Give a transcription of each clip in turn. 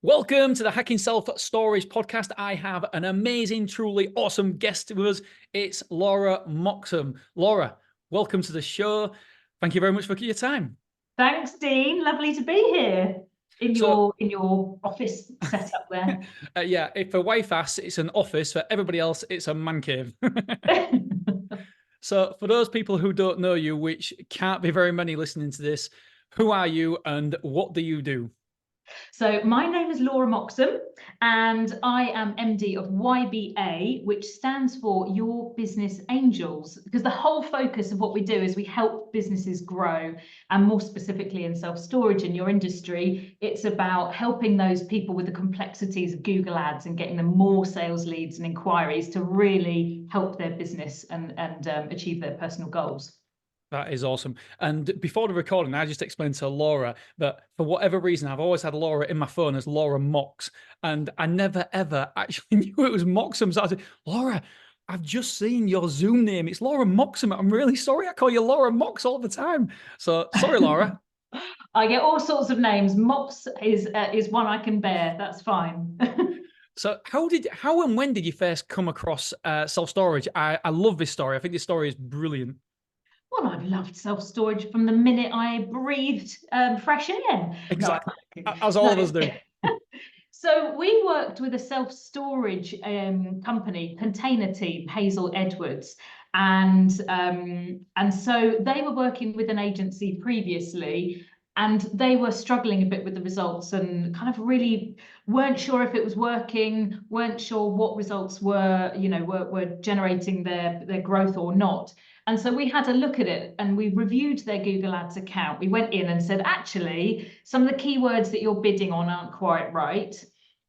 Welcome to the Hacking Self Storage podcast. I have an amazing, truly awesome guest with us. It's Laura Moxham. Laura, welcome to the show. Thank you very much for your time. Thanks, Dean. Lovely to be here in your office setup there. Yeah, for YFAS, it's an office. For everybody else, it's a man cave. So for those people who don't know you, which can't be very many listening to this, who are you and what do you do? So my name is Laura Moxham and I am MD of YBA, which stands for Your Business Angels, because the whole focus of what we do is we help businesses grow, and more specifically in self-storage in your industry, it's about helping those people with the complexities of Google Ads and getting them more sales leads and inquiries to really help their business and achieve their personal goals. That is awesome. And before the recording, I just explained to Laura that for whatever reason, I've always had Laura in my phone as Laura Mox. And I never, ever actually knew it was Moxham. So I said, Laura, I've just seen your Zoom name. It's Laura Moxham. I'm really sorry. I call you Laura Mox all the time. So sorry, Laura. I get all sorts of names. Mox is one I can bear. That's fine. So how and when did you first come across self-storage? I love this story. I think this story is brilliant. Well, I've loved self-storage from the minute I breathed fresh air. Exactly, as all of us do. So we worked with a self-storage company, container team, Hazel Edwards, and so they were working with an agency previously, and they were struggling a bit with the results and kind of really weren't sure if it was working, weren't sure what results were generating their growth or not. And so we had a look at it and we reviewed their Google Ads account. We went in and said, actually, some of the keywords that you're bidding on aren't quite right.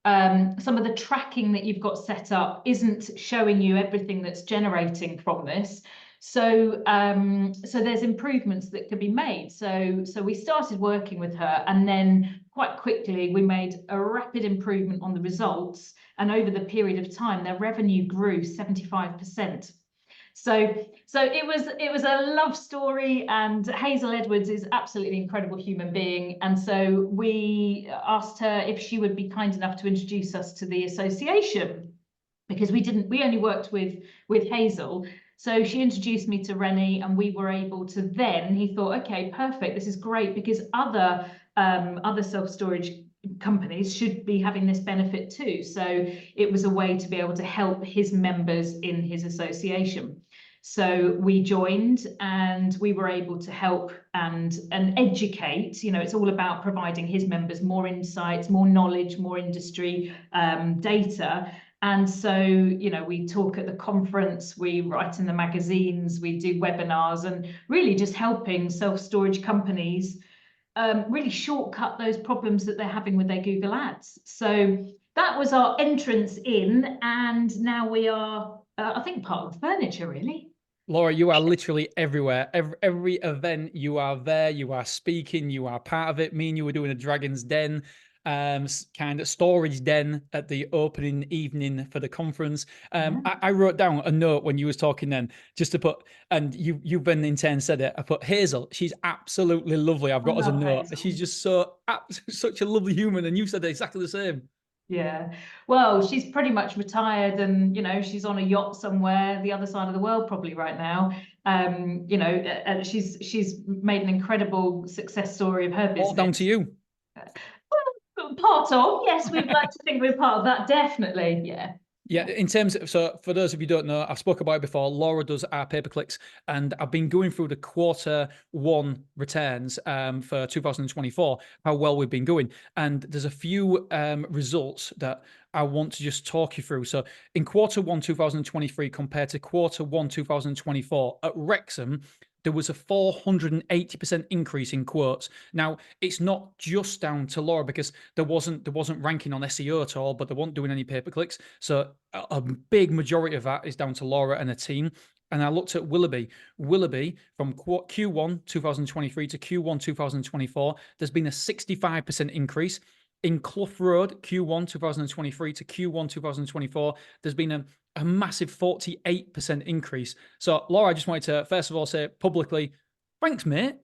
Some of the tracking that you've got set up isn't showing you everything that's generating from this. So there's improvements that could be made. So we started working with her, and then quite quickly we made a rapid improvement on the results. And over the period of time, their revenue grew 75%. So it was a love story, and Hazel Edwards is absolutely incredible human being. And so we asked her if she would be kind enough to introduce us to the association, because we only worked with Hazel. So she introduced me to Rennie, and we were able to then, he thought, okay, perfect, this is great, because other self-storage companies should be having this benefit too. So it was a way to be able to help his members in his association. So we joined, and we were able to help and educate. It's all about providing his members more insights, more knowledge, more industry data. And so, we talk at the conference, we write in the magazines, we do webinars, and really just helping self-storage companies really shortcut those problems that they're having with their Google Ads. So that was our entrance in, and now we are, I think, part of the furniture, really. Laura, you are literally everywhere. Every event, you are there, you are speaking, you are part of it. Me and you were doing a Dragon's Den kind of storage den at the opening evening for the conference. I wrote down a note when you was talking then, just to put, and you've been in turn said it, I put Hazel, she's absolutely lovely. I've got as a note. Hazel. She's just such a lovely human, and you said exactly the same. Yeah, well, she's pretty much retired, and she's on a yacht somewhere the other side of the world probably right now. She's made an incredible success story of her business. All down to you. Well, part of, yes, we'd like to think we're part of that, definitely. Yeah, in terms of, so for those of you who don't know, I've spoken about it before. Laura does our Paperclicks, and I've been going through the Q1 returns for 2024, how well we've been going. And there's a few results that I want to just talk you through. So in Q1 2023 compared to Q1 2024 at Wrexham, there was a 480% increase in quotes. Now, it's not just down to Laura, because there wasn't ranking on SEO at all, but they weren't doing any pay-per-clicks. So a big majority of that is down to Laura and her team. And I looked at Willoughby. Willoughby, from Q1 2023 to Q1 2024, there's been a 65% increase. In Clough Road, Q1 2023 to Q1 2024, there's been a massive 48% increase. So, Laura, I just wanted to, first of all, say publicly, thanks, mate.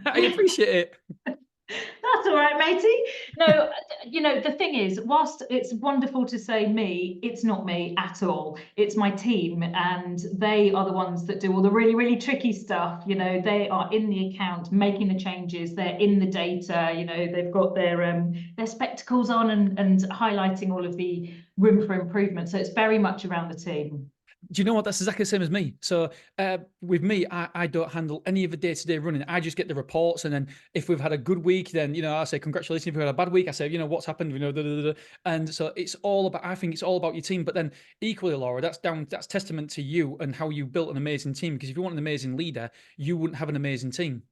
I appreciate it. That's all right, matey. No, you know, the thing is, whilst it's wonderful to say me, it's not me at all. It's my team, and they are the ones that do all the really, really tricky stuff. You know, they are in the account, making the changes. They're in the data. You know, they've got their spectacles on and highlighting all of the room for improvement. So it's very much around the team. Do you know what? That's exactly the same as me. So with me, I don't handle any of the day-to-day running. I just get the reports, and then if we've had a good week, then I say congratulations. If we've had a bad week, I say what's happened. Da, da, da, da. And so it's all about. I think it's all about your team. But then equally, Laura, that's testament to you and how you built an amazing team. Because if you want an amazing leader, you wouldn't have an amazing team.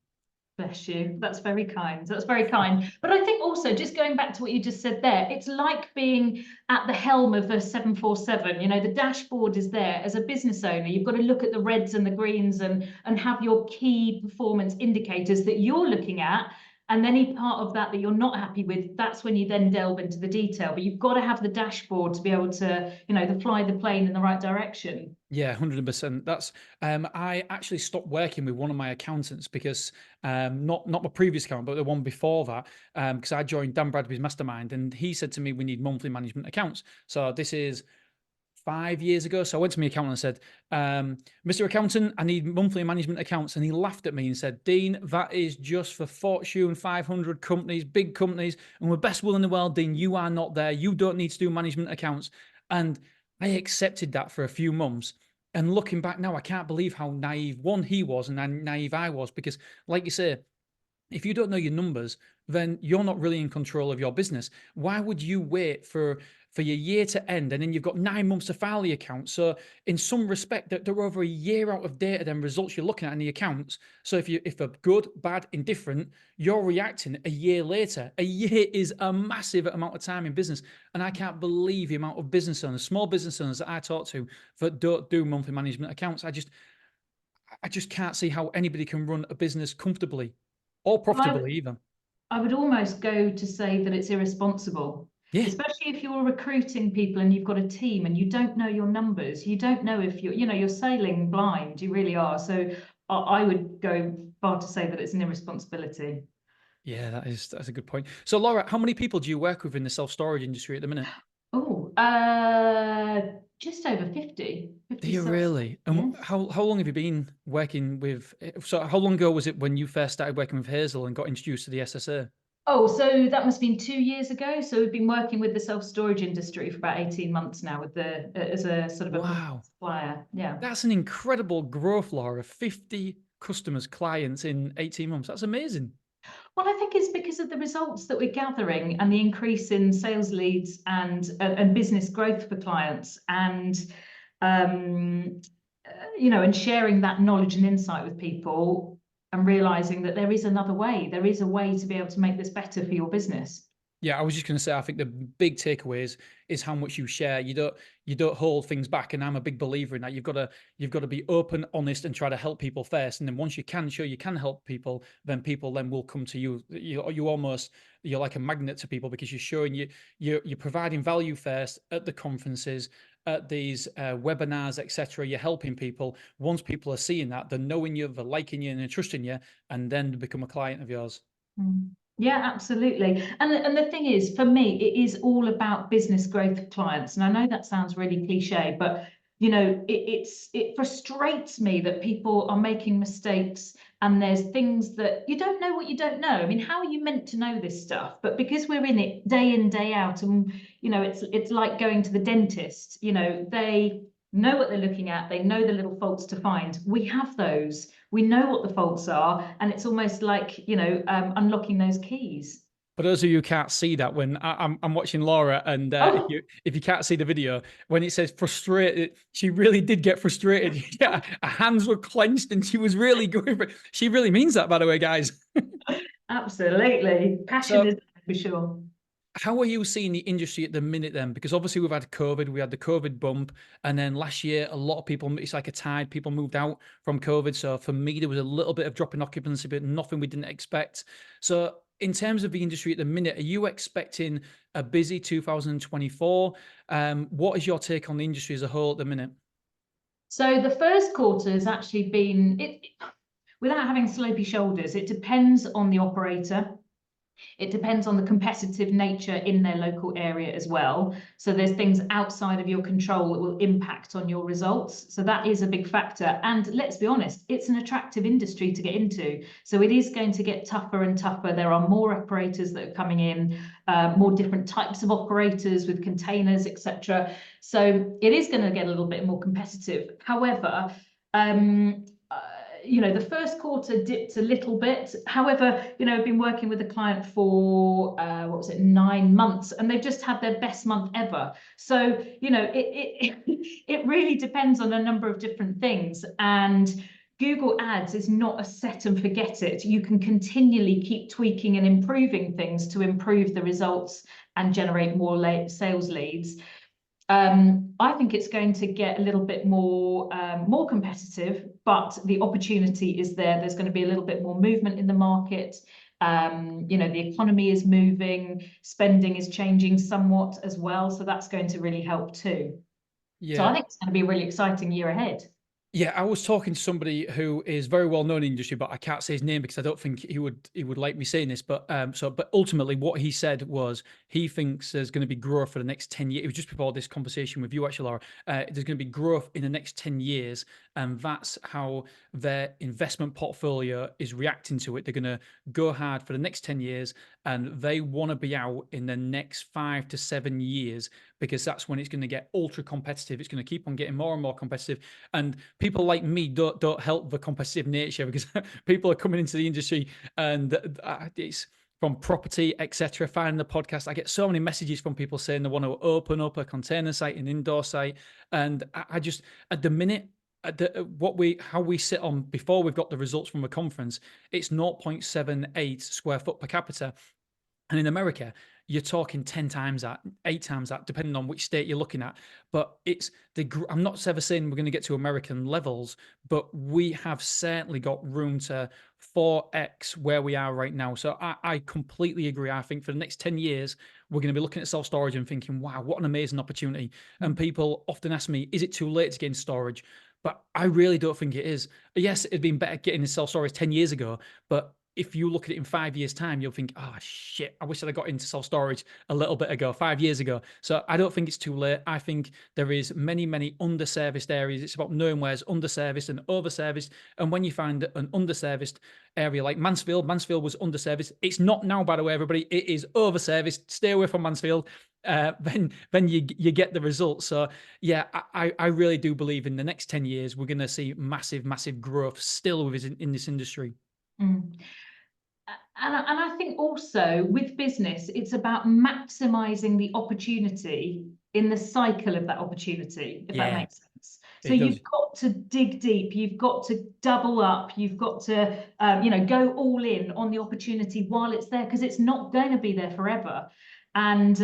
Bless you. That's very kind. That's very kind. But I think also, just going back to what you just said there, it's like being at the helm of a 747. You know, the dashboard is there. As a business owner, you've got to look at the reds and the greens and have your key performance indicators that you're looking at. And any part of that you're not happy with, that's when you then delve into the detail. But you've got to have the dashboard to be able to, fly the plane in the right direction. Yeah, 100%. That's I actually stopped working with one of my accountants because not my previous account, but the one before that, because I joined Dan Bradbury's mastermind, and he said to me, we need monthly management accounts. So this is 5 years ago. So I went to my accountant and said, Mr. Accountant, I need monthly management accounts. And he laughed at me and said, Dean, that is just for Fortune 500 companies, big companies, and we're best will in the world, Dean. You are not there. You don't need to do management accounts. And I accepted that for a few months. And looking back now, I can't believe how naive he was and how naive I was, because like you say, if you don't know your numbers, then you're not really in control of your business. Why would you wait for your year to end, and then you've got 9 months to file the account? So in some respect, that they're over a year out of data than results you're looking at in the accounts. So if they're good, bad, indifferent, you're reacting a year later. A year is a massive amount of time in business. And I can't believe the amount of business owners, small business owners that I talk to that don't do monthly management accounts. I just can't see how anybody can run a business comfortably or profitably even. I would almost go to say that it's irresponsible. Yeah. Especially if you're recruiting people and you've got a team and you don't know your numbers, you don't know if you're sailing blind, you really are. So I would go far to say that it's an irresponsibility. Yeah, that's a good point. So Laura, how many people do you work with in the self-storage industry at the minute? Oh, just over 50. Do you really? And yes. how long have you been working with? So how long ago was it when you first started working with Hazel and got introduced to the SSA? Oh, so that must have been 2 years ago. So we've been working with the self-storage industry for about 18 months now with as a sort of a supplier. Yeah. That's an incredible growth, Laura. 50 customers, clients in 18 months. That's amazing. Well, I think it's because of the results that we're gathering and the increase in sales leads and business growth for clients, and and sharing that knowledge and insight with people, and realizing that there is another way. There is a way to be able to make this better for your business. Yeah, I was just going to say, I think the big takeaways is how much you share. You don't hold things back, and I'm a big believer in that. You've got to be open, honest, and try to help people first. And then once you can show you can help people, then people will come to you. You're like a magnet to people, because you're showing you're providing value first at the conferences, at these webinars, etc. You're helping people. Once people are seeing that, they're knowing you, they're liking you, and they're trusting you, and then they become a client of yours. Yeah, absolutely. And the thing is, for me, it is all about business growth of clients. And I know that sounds really cliche, but it frustrates me that people are making mistakes, and there's things that you don't know what you don't know. I mean, how are you meant to know this stuff? But because we're in, day out, and it's like going to the dentist. They know what they're looking at, they know the little faults to find. We have those. We know what the faults are, and it's almost like unlocking those keys. For those of you who can't see that, when I'm watching Laura, and if you can't see the video, when it says frustrated, she really did get frustrated. Yeah, her hands were clenched and she was really going for it. She really means that, by the way, guys. Absolutely. Passion is for sure. How are you seeing the industry at the minute then? Because obviously we've had COVID, we had the COVID bump, and then last year a lot of people, it's like a tide, people moved out from COVID. So for me, there was a little bit of drop in occupancy, but nothing we didn't expect. So in terms of the industry at the minute, are you expecting a busy 2024? What is your take on the industry as a whole at the minute? So the first quarter has actually been, without having slopey shoulders, it depends on the operator. It depends on the competitive nature in their local area as well. So there's things outside of your control that will impact on your results. So that is a big factor. And let's be honest, it's an attractive industry to get into. So it is going to get tougher and tougher. There are more operators that are coming in, more different types of operators with containers, etc. So it is going to get a little bit more competitive. However, you know, the first quarter dipped a little bit. However, you know, I've been working with a client for, what was it, 9 months, and they've just had their best month ever. So, you know, it really depends on a number of different things. And Google Ads is not a set and forget it. You can continually keep tweaking and improving things to improve the results and generate more sales leads. I think it's going to get a little bit more competitive, but the opportunity is there. There's going to be a little bit more movement in the market. You know, the economy is moving, spending is changing somewhat as well. So that's going to really help too. Yeah. So I think it's going to be a really exciting year ahead. Yeah, I was talking to somebody who is very well known in the industry, but I can't say his name because I don't think he would like me saying this. But but ultimately, what he said was he thinks there's going to be growth for the next 10 years. It was just before this conversation with you, actually, Laura. There's going to be growth in the next 10 years, and that's how their investment portfolio is reacting to it. They're going to go hard for the next 10 years, and they want to be out in the next 5 to 7 years because that's when it's going to get ultra competitive. It's going to keep on getting more and more competitive, and people like me don't help the competitive nature because people are coming into the industry and it's from property, etc. Finding the podcast, I get so many messages from people saying they want to open up a container site, an indoor site, and I just at the minute. How we sit on before we've got the results from a conference, it's 0.78 square foot per capita. And in America, you're talking 10 times that, 8 times that, depending on which state you're looking at. But it's I'm not ever saying we're going to get to American levels, but we have certainly got room to 4x where we are right now. So I completely agree. I think for the next 10 years, we're going to be looking at self-storage and thinking, wow, what an amazing opportunity. And people often ask me, is it too late to get in storage? But I really don't think it is. Yes, it'd been better getting in self-storage 10 years ago, but if you look at it in 5 years' time, you'll think, oh, shit, I wish I'd got into self-storage a little bit ago, 5 years ago. So I don't think it's too late. I think there is many, many underserviced areas. It's about knowing where's underserviced and overserviced. And when you find an underserviced area like Mansfield was underserviced. It's not now, by the way, everybody. It is overserviced. Stay away from Mansfield. Then you get the results. So yeah, I really do believe in the next 10 years, we're going to see massive, massive growth still in this industry. Mm. And I think also with business, it's about maximizing the opportunity in the cycle of that opportunity, if that makes sense. So you've got to dig deep, you've got to double up, you've got to you know, go all in on the opportunity while it's there, because it's not going to be there forever. And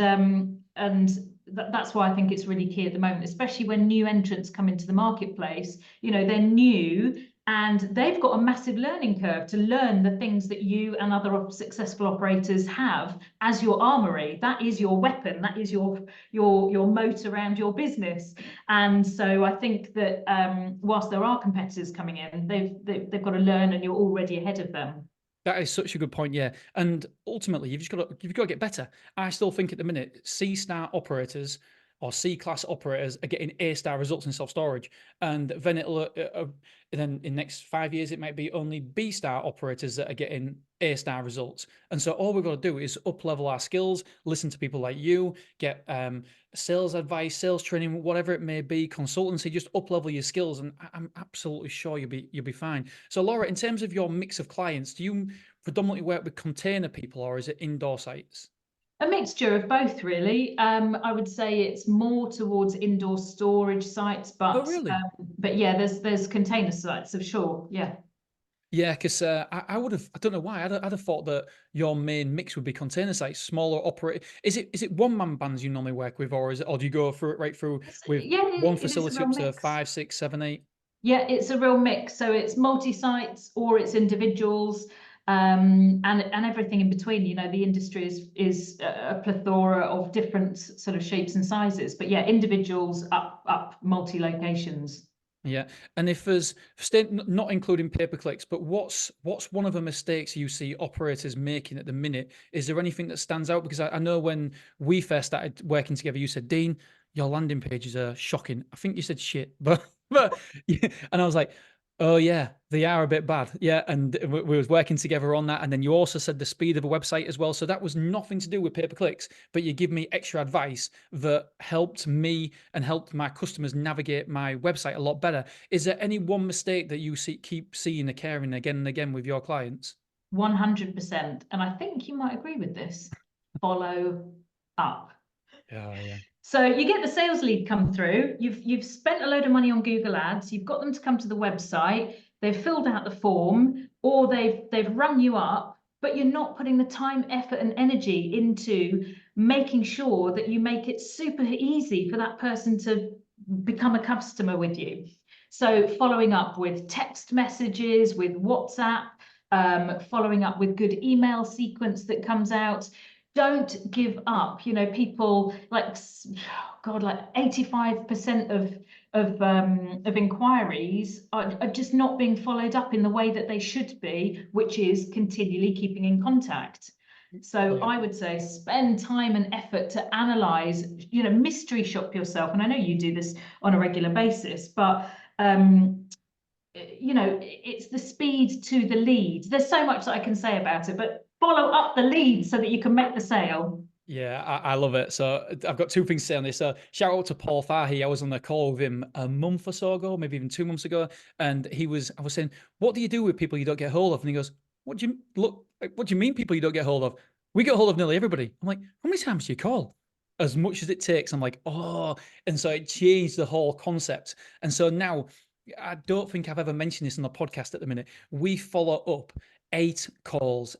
that's why I think it's really key at the moment, especially when new entrants come into the marketplace. You know, they're new and they've got a massive learning curve to learn the things that you and other successful operators have as your armory. That is your weapon. That is your moat around your business. And so I think that whilst there are competitors coming in, they've got to learn, and you're already ahead of them. That is such a good point, yeah. And ultimately, you've got to get better. I still think at the minute, C-star operators or C-class operators are getting A-star results in self-storage, and then then in next 5 years it might be only B-star operators that are getting A-star results. And so all we've got to do is up-level our skills, listen to people like you, get sales advice, sales training, whatever it may be, consultancy, just up-level your skills, and I'm absolutely sure you'll be fine. So Laura, in terms of your mix of clients, do you predominantly work with container people, or is it indoor sites? A mixture of both, really. I would say it's more towards indoor storage sites, but Oh, really? But yeah, there's container sites, for sure. Yeah. Yeah, because I would have, I don't know why, I'd have thought that your main mix would be container sites, smaller operate. Is it one-man bands you normally work with, or do you go through it right through with one facility up to 5, 6, 7, 8? Yeah, it's a real mix. So it's multi-sites or it's individuals, and everything in between. You know, the industry is a plethora of different sort of shapes and sizes. But yeah, individuals up multi-locations. Yeah, and if there's not including pay-per-clicks, but what's one of the mistakes you see operators making at the minute? Is there anything that stands out? Because I know when we first started working together, you said, Dean, your landing pages are shocking. I think you said shit, but yeah, and I was like, oh yeah, they are a bit bad. Yeah, and we was working together on that. And then you also said the speed of a website as well. So that was nothing to do with pay-per-clicks, but you give me extra advice that helped me and helped my customers navigate my website a lot better. Is there any one mistake that you keep seeing occurring again and again with your clients? 100%. And I think you might agree with this. Follow up. Yeah, yeah. So you get the sales lead come through, you've spent a load of money on Google Ads, you've got them to come to the website, they've filled out the form, or they've rung you up, but you're not putting the time, effort, and energy into making sure that you make it super easy for that person to become a customer with you. So following up with text messages, with WhatsApp, following up with good email sequence that comes out. Don't give up. You know, people like, God, like 85% of inquiries are just not being followed up in the way that they should be, which is continually keeping in contact. So Yeah. I would say spend time and effort to analyze, you know, mystery shop yourself. And I know you do this on a regular basis, but you know, it's the speed to the lead. There's so much that I can say about it, but follow up the lead so that you can make the sale. Yeah, I love it. So I've got two things to say on this. So shout out to Paul Fahy. I was on a call with him a month or so ago, maybe even 2 months ago. And I was saying, what do you do with people you don't get hold of? And he goes, what do you mean people you don't get hold of? We get hold of nearly everybody. I'm like, how many times do you call? As much as it takes. I'm like, oh, and so it changed the whole concept. And so now I don't think I've ever mentioned this on the podcast at the minute. We follow up 8 calls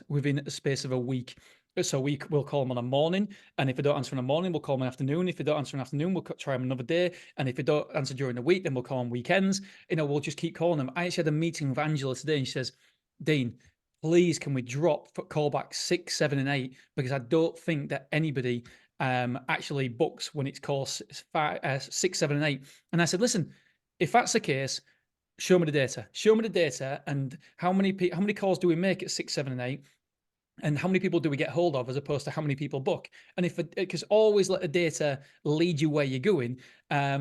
within the space of a week. So we'll call them on a morning, and if they don't answer in the morning, we'll call them in the afternoon. If they don't answer in the afternoon, we'll try them another day. And if they don't answer during the week, then we'll call them weekends. You know, we'll just keep calling them. I actually had a meeting with Angela today, and she says, Dean, please can we drop callback 6, 7, and 8? Because I don't think that anybody actually books when it's calls 6, 7, and 8. And I said, listen, if that's the case, show me the data. Show me the data, and how many calls do we make at 6, 7, and 8? And how many people do we get hold of as opposed to how many people book? And because always let the data lead you where you're going,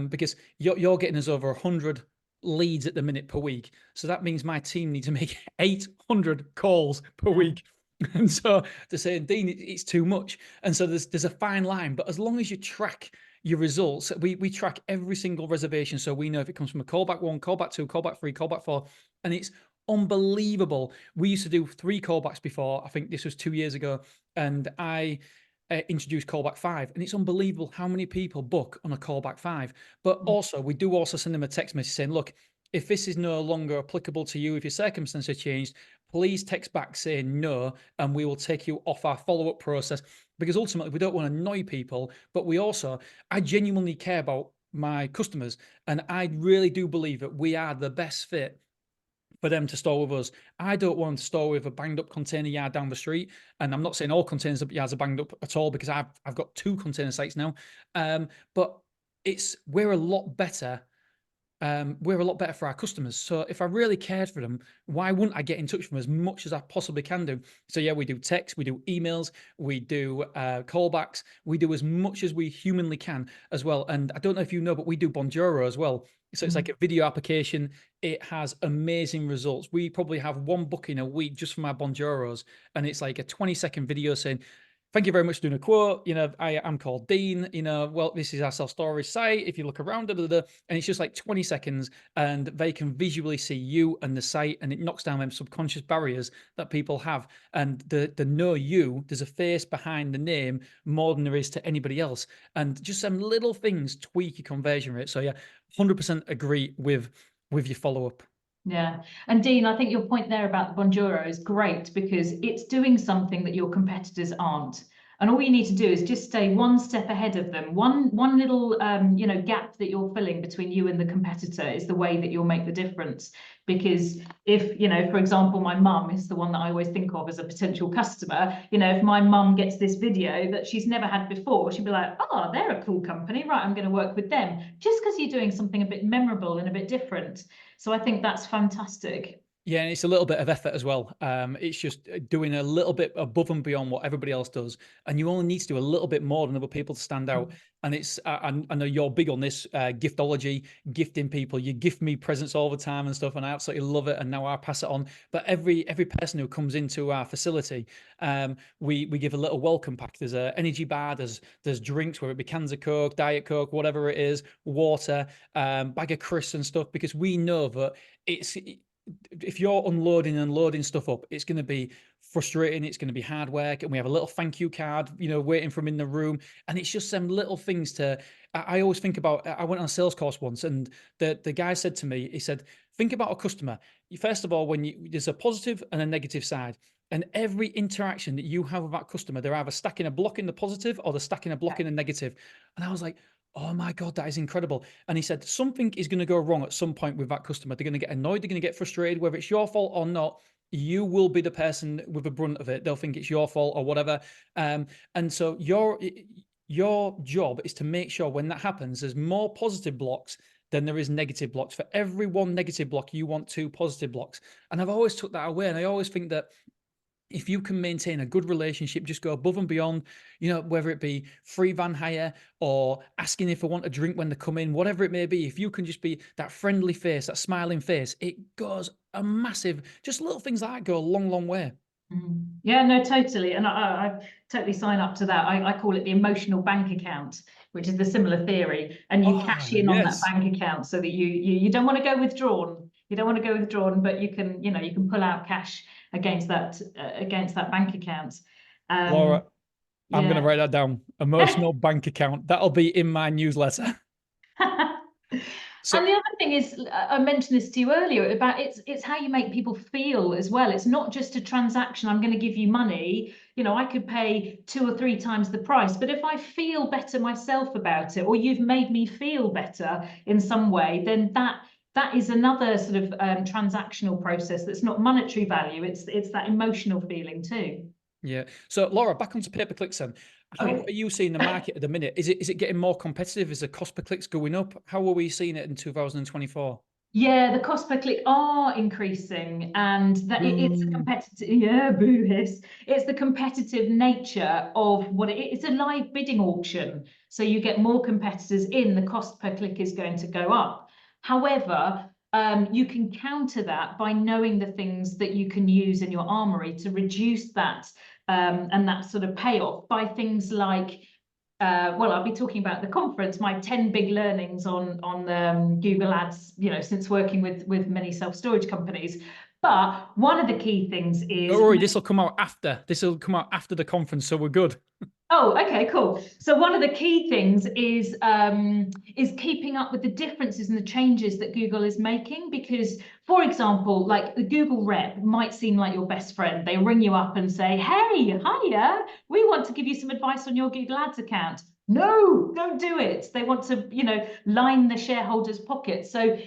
because you're getting us over 100 leads at the minute per week. So that means my team need to make 800 calls per week. And so to say, Dean, it's too much. And so there's a fine line, but as long as you track your results, we track every single reservation. So we know if it comes from a callback 1, callback 2, callback 3, callback 4, and it's unbelievable. We used to do 3 callbacks before. I think this was 2 years ago, and I introduced callback 5, and it's unbelievable how many people book on a callback 5. But also, we do also send them a text message saying, look, if this is no longer applicable to you, if your circumstances have changed, please text back saying no, and we will take you off our follow-up process. Because ultimately, we don't want to annoy people, but I genuinely care about my customers, and I really do believe that we are the best fit for them to store with us. I don't want to store with a banged up container yard down the street. And I'm not saying all container yards are banged up at all, because I've got 2 container sites now. But we're a lot better. We're a lot better for our customers. So if I really cared for them, why wouldn't I get in touch with them as much as I possibly can do? So yeah, we do text, we do emails, we do callbacks, we do as much as we humanly can as well. And I don't know if you know, but we do Bonjoro as well. So it's like a video application. It has amazing results. We probably have 1 booking a week just from our Bonjoros, and it's like a 20-second video saying, thank you very much for doing a quote. You know, I'm called Dean. You know, well, this is our self-storage site. If you look around, and it's just like 20 seconds, and they can visually see you and the site, and it knocks down them subconscious barriers that people have. And the know you, there's a face behind the name more than there is to anybody else. And just some little things tweak your conversion rate. So yeah, 100% agree with your follow-up. Yeah. And Dean, I think your point there about the Bonjoro is great, because it's doing something that your competitors aren't. And all you need to do is just stay one step ahead of them. One little gap that you're filling between you and the competitor is the way that you'll make the difference. Because if, for example, my mum is the one that I always think of as a potential customer, if my mum gets this video that she's never had before, she'd be like, oh, they're a cool company, right, I'm going to work with them, just because you're doing something a bit memorable and a bit different. So I think that's fantastic. Yeah, and it's a little bit of effort as well. It's just doing a little bit above and beyond what everybody else does, and you only need to do a little bit more than other people to stand out. And it's, I know you're big on this, giftology, gifting people. You gift me presents all the time and stuff, and I absolutely love it. And now I pass it on. But every person who comes into our facility, we give a little welcome pack. There's an energy bar, there's drinks, whether it be cans of Coke, Diet Coke, whatever it is, water, bag of crisps and stuff, because we know that if you're unloading and loading stuff up, it's going to be frustrating. It's going to be hard work. And we have a little thank you card, waiting for him in the room. And it's just some little things I always think about. I went on a sales course once, and the guy said to me, he said, think about a customer. First of all, there's a positive and a negative side. And every interaction that you have with that customer, they're either stacking a block in the positive or they're stacking a block in the negative. And I was like, oh my God, that is incredible. And he said, something is going to go wrong at some point with that customer. They're going to get annoyed. They're going to get frustrated, whether it's your fault or not. You will be the person with the brunt of it. They'll think it's your fault or whatever. And so your job is to make sure when that happens, there's more positive blocks than there is negative blocks. For every one negative block, you want 2 positive blocks. And I've always took that away. And I always think that if you can maintain a good relationship, just go above and beyond, whether it be free van hire or asking if they want a drink when they come in, whatever it may be, if you can just be that friendly face, that smiling face, it goes a massive, just little things like that go a long, long way. Yeah, no, totally. And I totally sign up to that. I call it the emotional bank account, which is the similar theory. And you cash in on that bank account so that you don't want to go withdrawn. You don't want to go withdrawn, but you can pull out cash against that bank account. Laura, I'm going to write that down. Emotional bank account. That'll be in my newsletter. And the other thing is, I mentioned this to you earlier about it's how you make people feel as well. It's not just a transaction. I'm going to give you money. I could pay 2 or 3 times the price, but if I feel better myself about it, or you've made me feel better in some way, then that is another sort of transactional process that's not monetary value. It's that emotional feeling too. Yeah. So Laura, back onto Paperclicks then. How are you seeing the market at the minute? Is it getting more competitive? Is the cost per clicks going up? How are we seeing it in 2024? Yeah, the cost per click are increasing, and that it's a competitive. Yeah, boo hiss. It's the competitive nature of what it's a live bidding auction. So you get more competitors in, the cost per click is going to go up. However, you can counter that by knowing the things that you can use in your armory to reduce that and that sort of payoff by things like, I'll be talking about the conference, my 10 big learnings on Google Ads, since working with many self-storage companies. But one of the key things is... Don't worry, this will come out after. This will come out after the conference, so we're good. Oh, okay, cool. So one of the key things is keeping up with the differences and the changes that Google is making. Because, for example, like the Google rep might seem like your best friend. They ring you up and say, hey, hiya, we want to give you some advice on your Google Ads account. No, don't do it. They want to, line the shareholders' pockets. So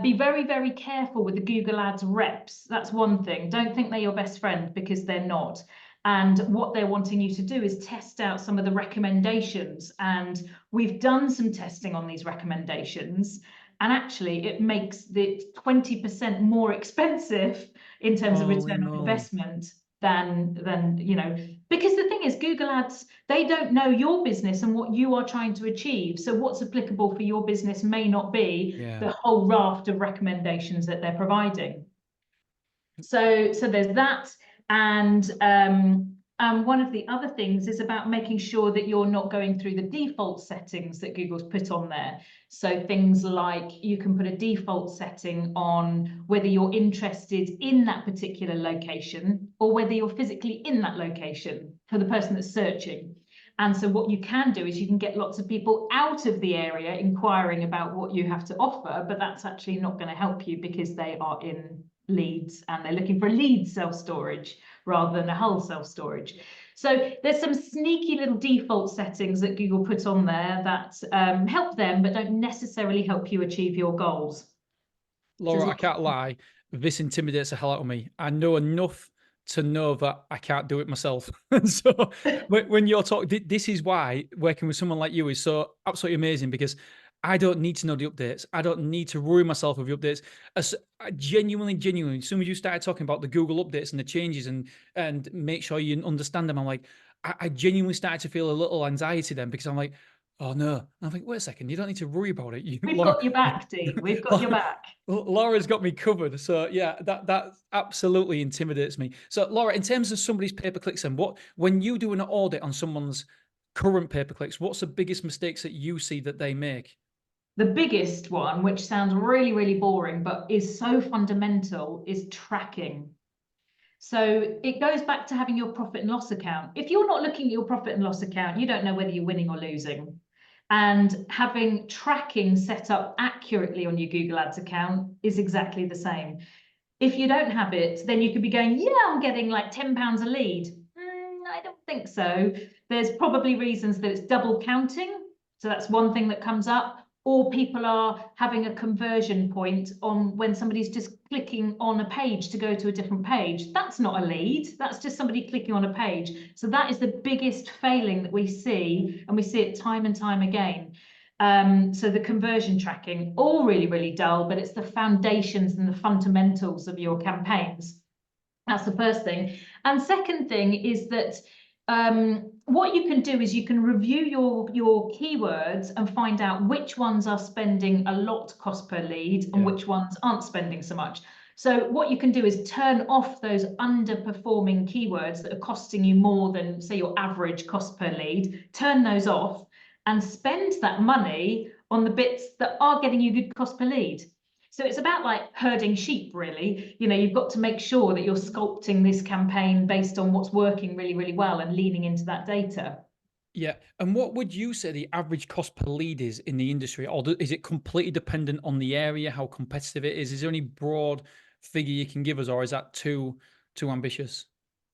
be very, very careful with the Google Ads reps. That's one thing. Don't think they're your best friend, because they're not. And what they're wanting you to do is test out some of the recommendations. And we've done some testing on these recommendations. And actually, it makes it 20% more expensive in terms of return on investment than because the thing is, Google Ads, they don't know your business and what you are trying to achieve. So what's applicable for your business may not be the whole raft of recommendations that they're providing. So there's that. And one of the other things is about making sure that you're not going through the default settings that Google's put on there. So things like you can put a default setting on whether you're interested in that particular location or whether you're physically in that location for the person that's searching. And so what you can do is you can get lots of people out of the area inquiring about what you have to offer, but that's actually not going to help you because they are in Leeds and they're looking for a Leeds self-storage rather than a Hull self-storage. So there's some sneaky little default settings that Google put on there that help them, but don't necessarily help you achieve your goals. Laura, I can't lie. This intimidates the hell out of me. I know enough to know that I can't do it myself. So when you're talking, this is why working with someone like you is so absolutely amazing, because I don't need to know the updates. I don't need to worry myself with the updates. I genuinely, as soon as you started talking about the Google updates and the changes and make sure you understand them, I'm like, I genuinely started to feel a little anxiety then, because I'm like, oh no. And I'm like, wait a second, you don't need to worry about it. We've got your back, Dean. We've got your back. Laura's got me covered. So yeah, that absolutely intimidates me. So Laura, in terms of somebody's pay-per-clicks, and when you do an audit on someone's current pay-per-clicks, what's the biggest mistakes that you see that they make? The biggest one, which sounds really, really boring, but is so fundamental, is tracking. So it goes back to having your profit and loss account. If you're not looking at your profit and loss account, you don't know whether you're winning or losing. And having tracking set up accurately on your Google Ads account is exactly the same. If you don't have it, then you could be going, yeah, I'm getting like £10 a lead. I don't think so. There's probably reasons that it's double counting. So that's one thing that comes up. Or people are having a conversion point on when somebody's just clicking on a page to go to a different page. That's not a lead. That's just somebody clicking on a page. So that is the biggest failing that we see, and we see it time and time again. So the conversion tracking, all really, really dull, but it's the foundations and the fundamentals of your campaigns. That's the first thing. And second thing is that what you can do is you can review your keywords and find out which ones are spending a lot cost per lead and which ones aren't spending so much. So what you can do is turn off those underperforming keywords that are costing you more than, say, your average cost per lead, turn those off and spend that money on the bits that are getting you good cost per lead. So it's about like herding sheep, really. You know, you've got to make sure that you're sculpting this campaign based on what's working really, really well and leaning into that data. Yeah. And what would you say the average cost per lead is in the industry? Or is it completely dependent on the area, how competitive it is? Is there any broad figure you can give us, or is that too ambitious?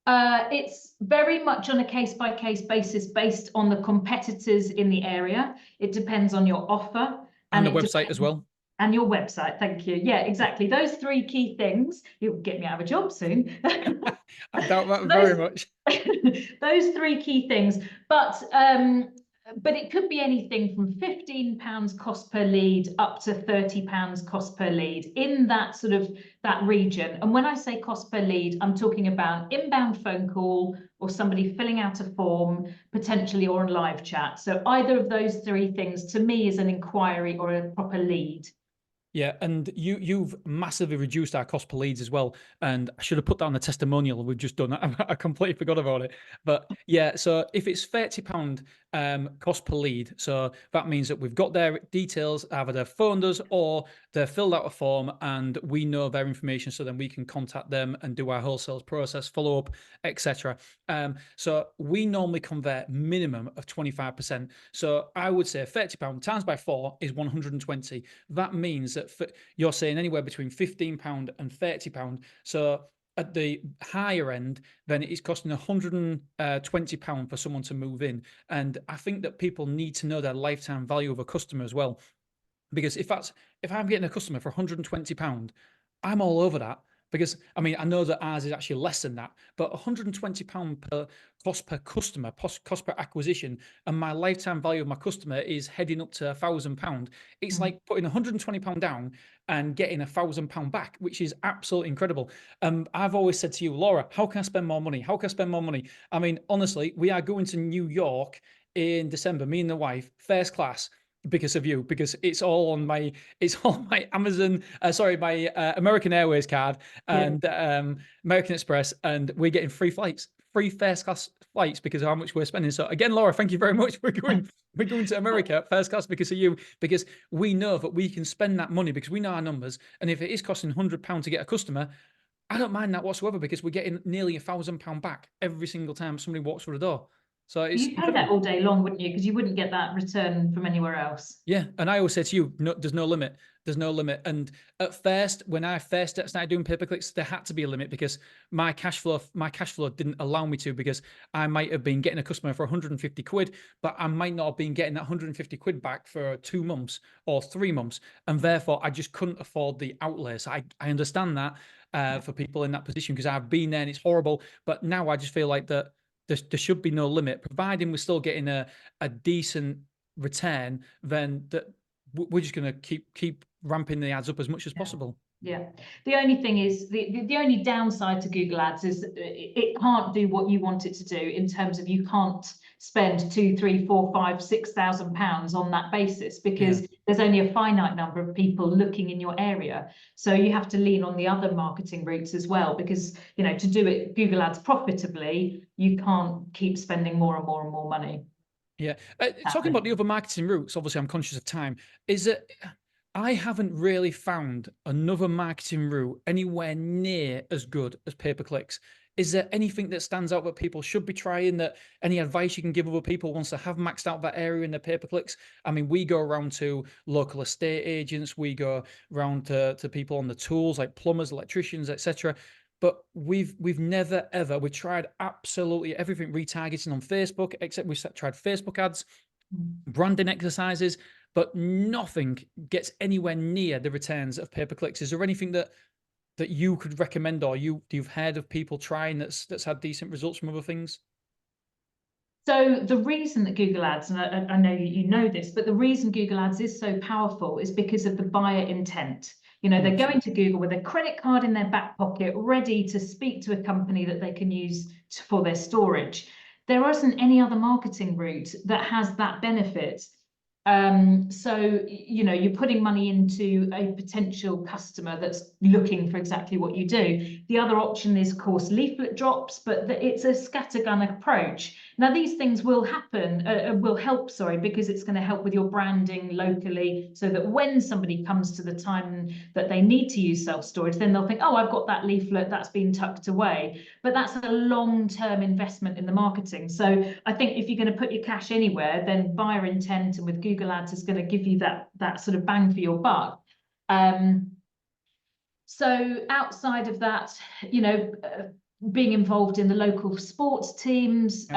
It's very much on a case-by-case basis based on the competitors in the area. It depends on your offer. And the website as well. And your website, thank you. Yeah, exactly. Those three key things. You'll get me out of a job soon. I doubt that very much. Those three key things. But it could be anything from £15 cost per lead up to £30 cost per lead in that sort of that region. And when I say cost per lead, I'm talking about inbound phone call or somebody filling out a form, potentially, or a live chat. So either of those three things to me is an inquiry or a proper lead. Yeah, and you've massively reduced our cost per leads as well. And I should have put that on the testimonial we've just done. I completely forgot about it. But yeah, so if it's £30 cost per lead, so that means that we've got their details, either they've phoned us or they've filled out a form, and we know their information, so then we can contact them and do our whole sales process, follow up, etc. So we normally convert minimum of 25%. So I would say £30 times by 4 is 120. That means that you're saying anywhere between £15 and £30. So at the higher end, then it's costing £120 for someone to move in. And I think that people need to know their lifetime value of a customer as well. Because if I'm getting a customer for £120, I'm all over that. Because I mean, I know that ours is actually less than that, but £120 per cost per customer, cost per acquisition, and my lifetime value of my customer is heading up to £1,000. It's like putting £120 down and getting £1,000 back, which is absolutely incredible. I've always said to you, Laura, how can I spend more money? How can I spend more money? I mean, honestly, we are going to New York in December, me and the wife, first class, because of you, because it's all on my Amazon, my American Airways card and American Express, and we're getting free first class flights because of how much we're spending. So again, Laura, thank you very much. We're going to America first class because of you, because we know that we can spend that money because we know our numbers. And if it is costing £100 to get a customer, I don't mind that whatsoever, because we're getting nearly £1,000 back every single time somebody walks through the door. So you'd pay that all day long, wouldn't you? Because you wouldn't get that return from anywhere else. Yeah, and I always say to you, no, there's no limit. There's no limit. And at first, when I first started doing pay-per-clicks, there had to be a limit because my cash flow didn't allow me to, because I might have been getting a customer for 150 quid, but I might not have been getting that 150 quid back for 2 months or 3 months. And therefore I just couldn't afford the outlay. So I understand that for people in that position, because I've been there and it's horrible. But now I just feel like that there should be no limit, providing we're still getting a decent return. Then that we're just going to keep ramping the ads up as much as possible. Yeah. The only thing is, the only downside to Google Ads is it can't do what you want it to do, in terms of you can't spend £2,000, £3,000, £4,000, £5,000, £6,000 on that basis, because there's only a finite number of people looking in your area. So you have to lean on the other marketing routes as well, because, you know, to do it Google Ads profitably, you can't keep spending more and more and more money. Yeah. Talking about the other marketing routes, obviously I'm conscious of time, is that I haven't really found another marketing route anywhere near as good as pay-per-clicks. Is there anything that stands out that people should be trying, that any advice you can give other people once they have maxed out that area in their pay-per-clicks? I mean, we go around to local estate agents, we go around to people on the tools like plumbers, electricians, etc. But we've never ever, we tried absolutely everything, retargeting on Facebook, except we tried Facebook ads, branding exercises, but nothing gets anywhere near the returns of pay-per-clicks. Is there anything that you could recommend, or you've heard of people trying that's had decent results from other things? So the reason that Google Ads, and I know you know this, but the reason Google Ads is so powerful is because of the buyer intent. You know, they're going to Google with a credit card in their back pocket, ready to speak to a company that they can use for their storage. There isn't any other marketing route that has that benefit. So, you know, you're putting money into a potential customer that's looking for exactly what you do. The other option is, of course, leaflet drops, but it's a scattergun approach. Now, these things will happen, will help, sorry, because it's going to help with your branding locally, so that when somebody comes to the time that they need to use self-storage, then they'll think, oh, I've got that leaflet that's been tucked away. But that's a long-term investment in the marketing. So I think if you're going to put your cash anywhere, then buyer intent and with Google Ads is going to give you that sort of bang for your buck. So outside of that, you know, being involved in the local sports teams,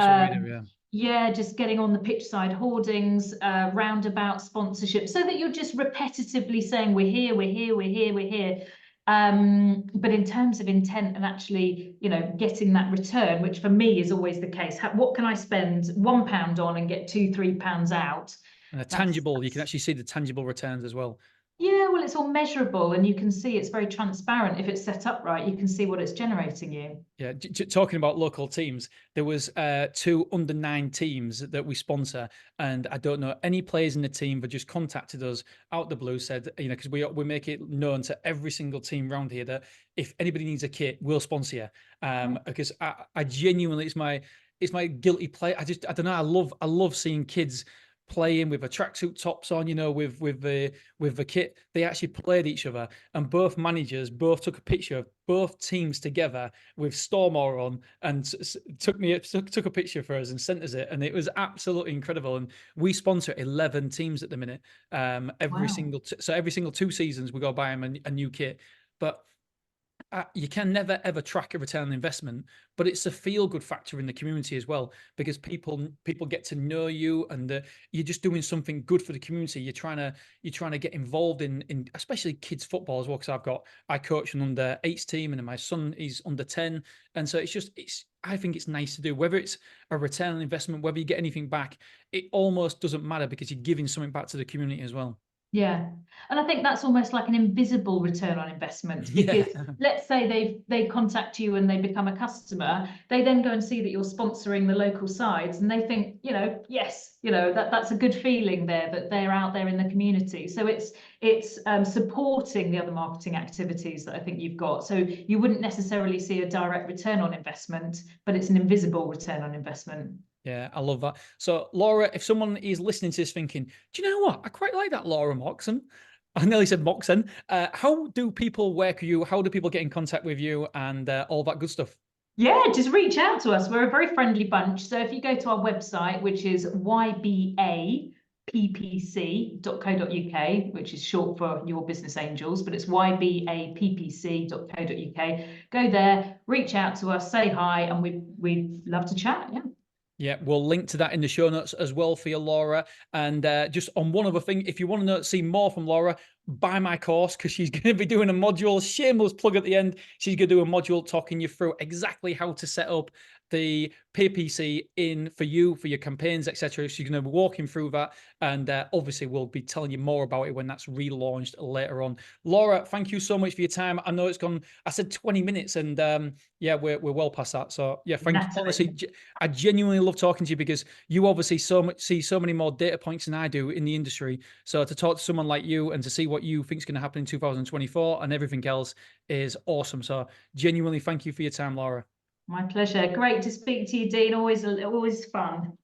yeah, just getting on the pitch side hoardings, roundabout sponsorship, so that you're just repetitively saying, we're here, we're here, we're here, we're here. But in terms of intent and actually, you know, getting that return, which for me is always the case, what can I spend £1 on and get £2, £3 out? And tangible, you can actually see the tangible returns as well. Yeah, well, it's all measurable, and you can see it's very transparent. If it's set up right, you can see what it's generating you. Yeah, talking about local teams, there was 2 under-9 teams that we sponsor, and I don't know any players in the team, but just contacted us out the blue, said, you know, because we make it known to every single team around here that if anybody needs a kit, we'll sponsor you. Because I genuinely, it's my guilty play. I don't know. I love seeing kids playing with a tracksuit tops on, you know, with the kit. They actually played each other, and both managers took a picture of both teams together with Stormore on, and took a picture for us and sent us it, and it was absolutely incredible. And we sponsor 11 teams at the minute. Every single 2 seasons we go buy them a new kit, but you can never ever track a return on investment, but it's a feel-good factor in the community as well, because people get to know you, and you're just doing something good for the community. You're trying to get involved in especially kids football as well, because I coach an under-8s team, and then my son is under 10, and so I think it's nice to do. Whether it's a return on investment, whether you get anything back, it almost doesn't matter, because you're giving something back to the community as well. Yeah, and I think that's almost like an invisible return on investment, because let's say they contact you and they become a customer, they then go and see that you're sponsoring the local sides, and they think, you know, yes, you know, that's a good feeling there, that they're out there in the community. So it's supporting the other marketing activities that I think you've got. So you wouldn't necessarily see a direct return on investment, but it's an invisible return on investment. Yeah, I love that. So, Laura, if someone is listening to this thinking, do you know what? I quite like that Laura Moxham. I nearly said Moxham. How do people work with you? How do people get in contact with you, and all that good stuff? Yeah, just reach out to us. We're a very friendly bunch. So if you go to our website, which is YBA ppc.co.uk, which is short for Your Business Angels, but it's YBAPPC.co.uk. Go there, reach out to us, say hi, and we'd love to chat. Yeah. Yeah, we'll link to that in the show notes as well for you, Laura. And just on one other thing, if you want to see more from Laura, buy my course, because she's going to be doing a module. Shameless plug at the end. She's going to do a module talking you through exactly how to set up the PPC in for you, for your campaigns, etc. She's going to be walking through that, and obviously we'll be telling you more about it when that's relaunched later on. Laura, thank you so much for your time. I know it's gone, I said 20 minutes, and yeah, we're well past that. So yeah, thank you. Honestly, I genuinely love talking to you, because you obviously see so many more data points than I do in the industry. So to talk to someone like you and to see what you think is going to happen in 2024 and everything else is awesome. So genuinely thank you for your time, Laura. My pleasure. Great to speak to you, Dean. Always fun.